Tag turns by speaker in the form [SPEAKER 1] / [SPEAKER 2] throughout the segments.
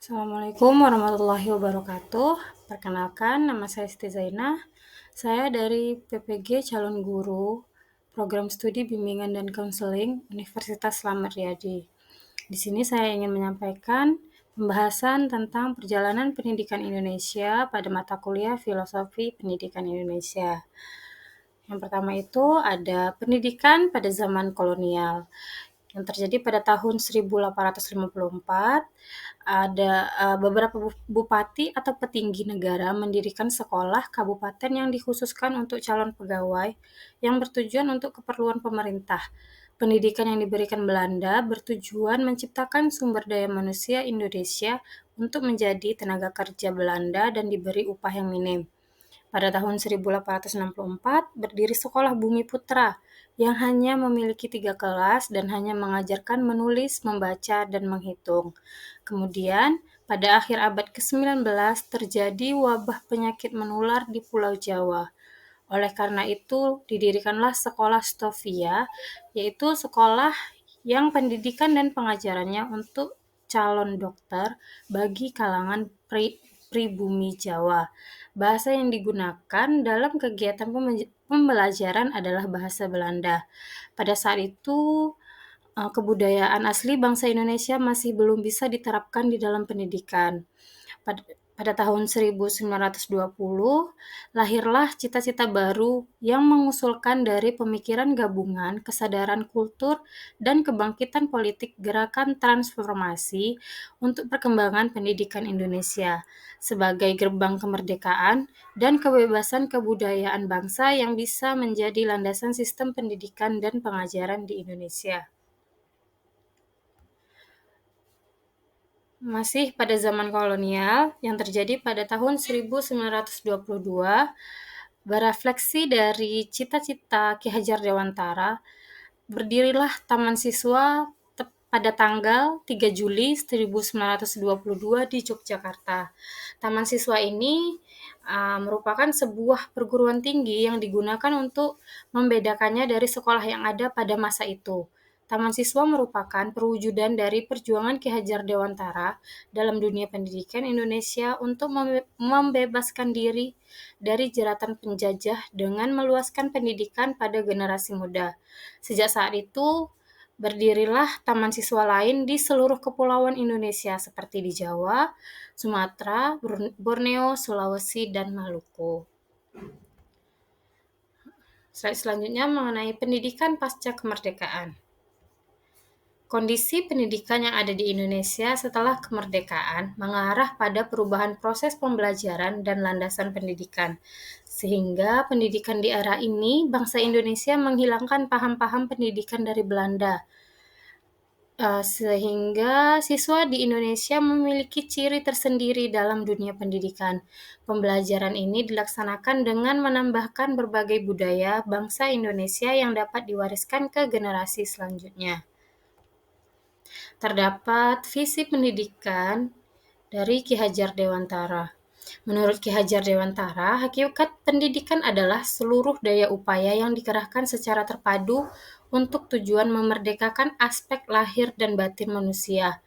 [SPEAKER 1] Assalamualaikum warahmatullahi wabarakatuh. Perkenalkan, nama saya Siti Zainah. Saya dari PPG Calon Guru, Program Studi Bimbingan dan Konseling Universitas Slamet Riyadi. Di sini saya ingin menyampaikan pembahasan tentang perjalanan pendidikan Indonesia pada mata kuliah Filosofi Pendidikan Indonesia. Yang pertama itu ada pendidikan pada zaman kolonial yang terjadi pada tahun 1854. Ada beberapa bupati atau petinggi negara mendirikan sekolah kabupaten yang dikhususkan untuk calon pegawai yang bertujuan untuk keperluan pemerintah. Pendidikan yang diberikan Belanda bertujuan menciptakan sumber daya manusia Indonesia untuk menjadi tenaga kerja Belanda dan diberi upah yang minim. Pada tahun 1864, berdiri Sekolah Bumi Putra yang hanya memiliki 3 kelas dan hanya mengajarkan menulis, membaca, dan menghitung. Kemudian, pada akhir abad ke-19 terjadi wabah penyakit menular di Pulau Jawa. Oleh karena itu, didirikanlah Sekolah Stovia, yaitu sekolah yang pendidikan dan pengajarannya untuk calon dokter bagi kalangan pribumi Jawa. Bahasa yang digunakan dalam kegiatan pembelajaran adalah bahasa Belanda. Pada saat itu, kebudayaan asli bangsa Indonesia masih belum bisa diterapkan di dalam pendidikan. Pada tahun 1920, lahirlah cita-cita baru yang mengusulkan dari pemikiran gabungan, kesadaran kultur, dan kebangkitan politik gerakan transformasi untuk perkembangan pendidikan Indonesia sebagai gerbang kemerdekaan dan kebebasan kebudayaan bangsa yang bisa menjadi landasan sistem pendidikan dan pengajaran di Indonesia. Masih pada zaman kolonial yang terjadi pada tahun 1922, berefleksi dari cita-cita Ki Hajar Dewantara, berdirilah Taman Siswa pada tanggal 3 Juli 1922 di Yogyakarta. Taman Siswa ini merupakan sebuah perguruan tinggi yang digunakan untuk membedakannya dari sekolah yang ada pada masa itu. Taman Siswa merupakan perwujudan dari perjuangan Ki Hajar Dewantara dalam dunia pendidikan Indonesia untuk membebaskan diri dari jeratan penjajah dengan meluaskan pendidikan pada generasi muda. Sejak saat itu, berdirilah taman siswa lain di seluruh kepulauan Indonesia seperti di Jawa, Sumatera, Borneo, Sulawesi, dan Maluku. Slide selanjutnya mengenai pendidikan pasca kemerdekaan. Kondisi pendidikan yang ada di Indonesia setelah kemerdekaan mengarah pada perubahan proses pembelajaran dan landasan pendidikan. Sehingga pendidikan di era ini, bangsa Indonesia menghilangkan paham-paham pendidikan dari Belanda. Sehingga siswa di Indonesia memiliki ciri tersendiri dalam dunia pendidikan. Pembelajaran ini dilaksanakan dengan menambahkan berbagai budaya bangsa Indonesia yang dapat diwariskan ke generasi selanjutnya. Terdapat visi pendidikan dari Ki Hajar Dewantara. Menurut Ki Hajar Dewantara, hakikat pendidikan adalah seluruh daya upaya yang dikerahkan secara terpadu untuk tujuan memerdekakan aspek lahir dan batin manusia.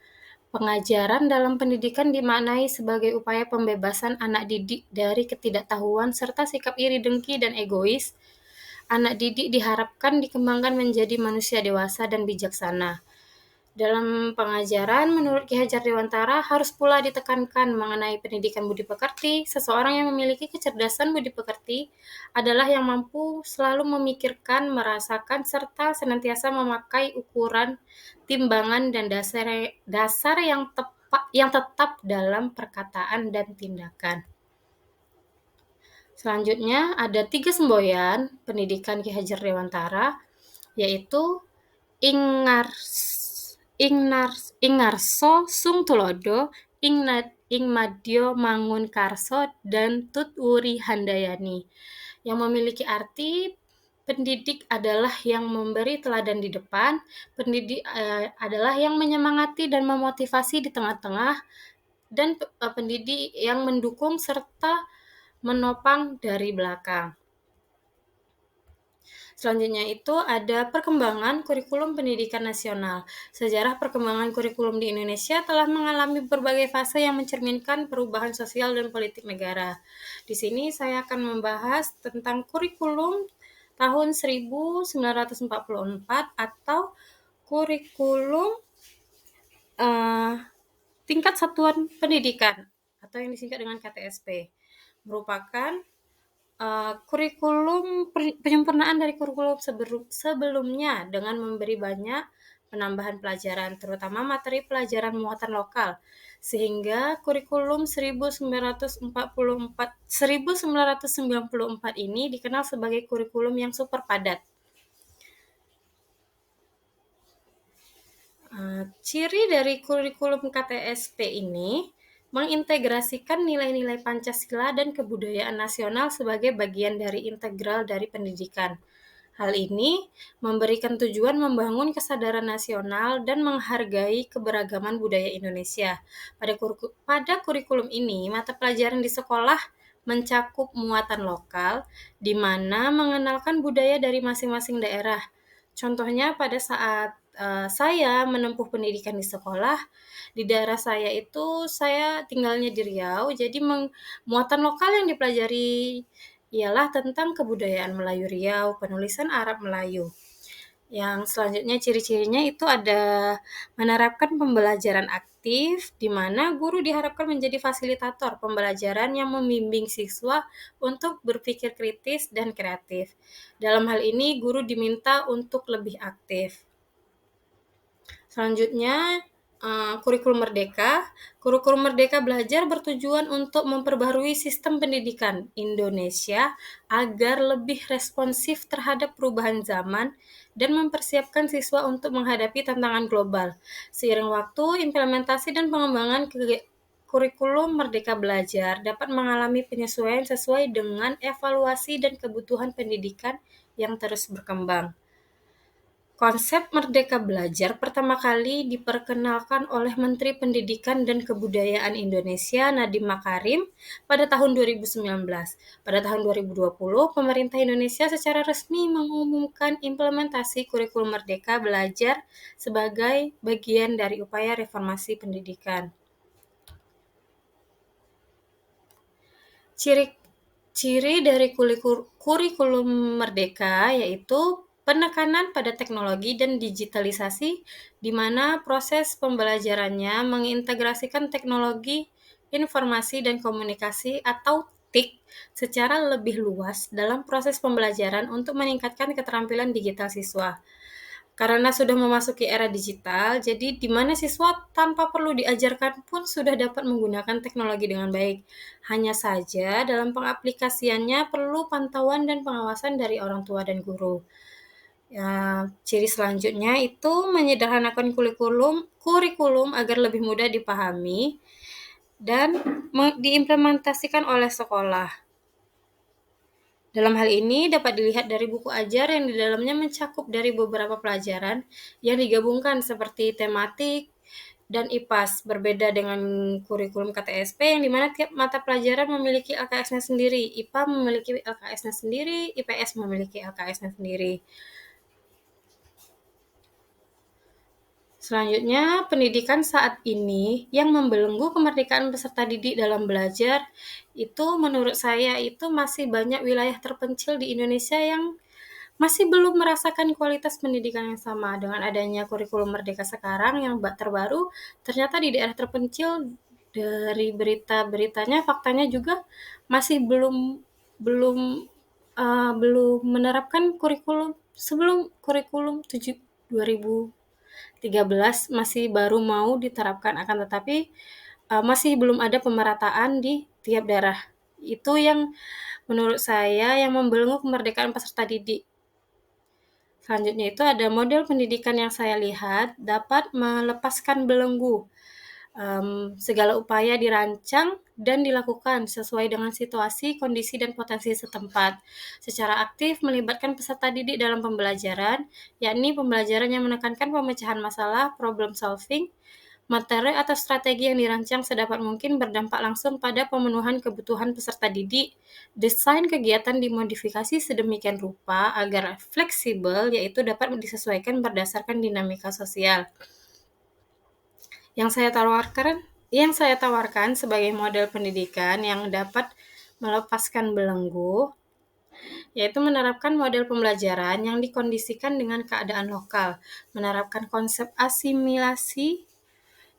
[SPEAKER 1] Pengajaran dalam pendidikan dimaknai sebagai upaya pembebasan anak didik dari ketidaktahuan serta sikap iri dengki dan egois. Anak didik diharapkan dikembangkan menjadi manusia dewasa dan bijaksana. Dalam pengajaran, menurut Ki Hajar Dewantara, harus pula ditekankan mengenai pendidikan budi pekerti. Seseorang yang memiliki kecerdasan budi pekerti adalah yang mampu selalu memikirkan, merasakan, serta senantiasa memakai ukuran, timbangan, dan dasar yang tetap dalam perkataan dan tindakan. Selanjutnya, ada 3 semboyan pendidikan Ki Hajar Dewantara, yaitu Ingarso Sung Tulodo, Ingmadyo Mangun Karso, dan Tutwuri Handayani, yang memiliki arti pendidik adalah yang memberi teladan di depan, pendidik adalah yang menyemangati dan memotivasi di tengah-tengah, dan pendidik yang mendukung serta menopang dari belakang. Selanjutnya itu ada perkembangan kurikulum pendidikan nasional. Sejarah perkembangan kurikulum di Indonesia telah mengalami berbagai fase yang mencerminkan perubahan sosial dan politik negara. Di sini saya akan membahas tentang kurikulum tahun 1944 atau kurikulum uh, tingkat satuan pendidikan atau yang disingkat dengan KTSP. Merupakan kurikulum penyempurnaan dari kurikulum sebelumnya dengan memberi banyak penambahan pelajaran, terutama materi pelajaran muatan lokal, sehingga kurikulum 1994 ini dikenal sebagai kurikulum yang super padat. Ciri dari kurikulum KTSP ini mengintegrasikan nilai-nilai Pancasila dan kebudayaan nasional sebagai bagian dari integral dari pendidikan. Hal ini memberikan tujuan membangun kesadaran nasional dan menghargai keberagaman budaya Indonesia. Pada kurikulum ini, mata pelajaran di sekolah mencakup muatan lokal, di mana mengenalkan budaya dari masing-masing daerah. Contohnya pada saat saya menempuh pendidikan di sekolah, di daerah saya itu saya tinggalnya di Riau, jadi muatan lokal yang dipelajari ialah tentang kebudayaan Melayu Riau, penulisan Arab Melayu. Yang selanjutnya ciri-cirinya itu ada menerapkan pembelajaran aktif, di mana guru diharapkan menjadi fasilitator pembelajaran yang membimbing siswa untuk berpikir kritis dan kreatif. Dalam hal ini, guru diminta untuk lebih aktif. Selanjutnya, kurikulum merdeka. Kurikulum merdeka belajar bertujuan untuk memperbarui sistem pendidikan Indonesia agar lebih responsif terhadap perubahan zaman dan mempersiapkan siswa untuk menghadapi tantangan global. Seiring waktu, implementasi dan pengembangan kurikulum Merdeka Belajar dapat mengalami penyesuaian sesuai dengan evaluasi dan kebutuhan pendidikan yang terus berkembang. Konsep Merdeka Belajar pertama kali diperkenalkan oleh Menteri Pendidikan dan Kebudayaan Indonesia Nadiem Makarim pada tahun 2019. Pada tahun 2020, pemerintah Indonesia secara resmi mengumumkan implementasi kurikulum Merdeka Belajar sebagai bagian dari upaya reformasi pendidikan. Ciri dari kurikulum Merdeka yaitu penekanan pada teknologi dan digitalisasi, di mana proses pembelajarannya mengintegrasikan teknologi, informasi, dan komunikasi atau TIK secara lebih luas dalam proses pembelajaran untuk meningkatkan keterampilan digital siswa. Karena sudah memasuki era digital, jadi di mana siswa tanpa perlu diajarkan pun sudah dapat menggunakan teknologi dengan baik. Hanya saja dalam pengaplikasiannya perlu pantauan dan pengawasan dari orang tua dan guru. Ya, ciri selanjutnya itu menyederhanakan kurikulum agar lebih mudah dipahami dan diimplementasikan oleh sekolah. Dalam hal ini dapat dilihat dari buku ajar yang di dalamnya mencakup dari beberapa pelajaran yang digabungkan seperti tematik dan IPAS, berbeda dengan kurikulum KTSP yang dimana tiap mata pelajaran memiliki LKS-nya sendiri, IPA memiliki LKS-nya sendiri, IPS memiliki LKS-nya sendiri. Selanjutnya, pendidikan saat ini yang membelenggu kemerdekaan peserta didik dalam belajar, itu menurut saya itu masih banyak wilayah terpencil di Indonesia yang masih belum merasakan kualitas pendidikan yang sama. Dengan adanya kurikulum Merdeka sekarang yang terbaru, ternyata di daerah terpencil dari berita-beritanya, faktanya juga masih belum menerapkan kurikulum sebelum kurikulum 2013 masih baru mau diterapkan, akan tetapi masih belum ada pemerataan di tiap daerah. Itu yang menurut saya yang membelenggu kemerdekaan peserta didik. Selanjutnya itu ada model pendidikan yang saya lihat dapat melepaskan belenggu. Segala upaya dirancang dan dilakukan sesuai dengan situasi, kondisi, dan potensi setempat. Secara aktif melibatkan peserta didik dalam pembelajaran, yakni pembelajaran yang menekankan pemecahan masalah, problem solving, Materi atau strategi yang dirancang sedapat mungkin berdampak langsung pada pemenuhan kebutuhan peserta didik. Desain kegiatan dimodifikasi sedemikian rupa agar fleksibel, yaitu dapat disesuaikan berdasarkan dinamika sosial. Yang saya tawarkan sebagai model pendidikan yang dapat melepaskan belenggu, yaitu menerapkan model pembelajaran yang dikondisikan dengan keadaan lokal, menerapkan konsep asimilasi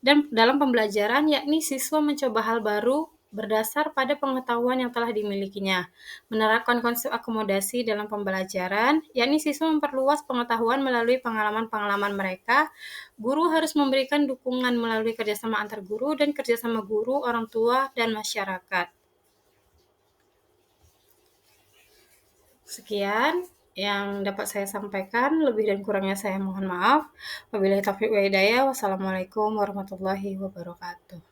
[SPEAKER 1] dan dalam pembelajaran, yakni siswa mencoba hal baru berdasar pada pengetahuan yang telah dimilikinya. Menerapkan konsep akomodasi dalam pembelajaran, yakni siswa memperluas pengetahuan melalui pengalaman-pengalaman mereka. Guru harus memberikan dukungan melalui kerjasama antar guru dan kerjasama guru, orang tua, dan masyarakat. Sekian yang dapat saya sampaikan, lebih dan kurangnya saya mohon maaf. Wabillahi taufiq wa hidayah. Wassalamualaikum warahmatullahi wabarakatuh.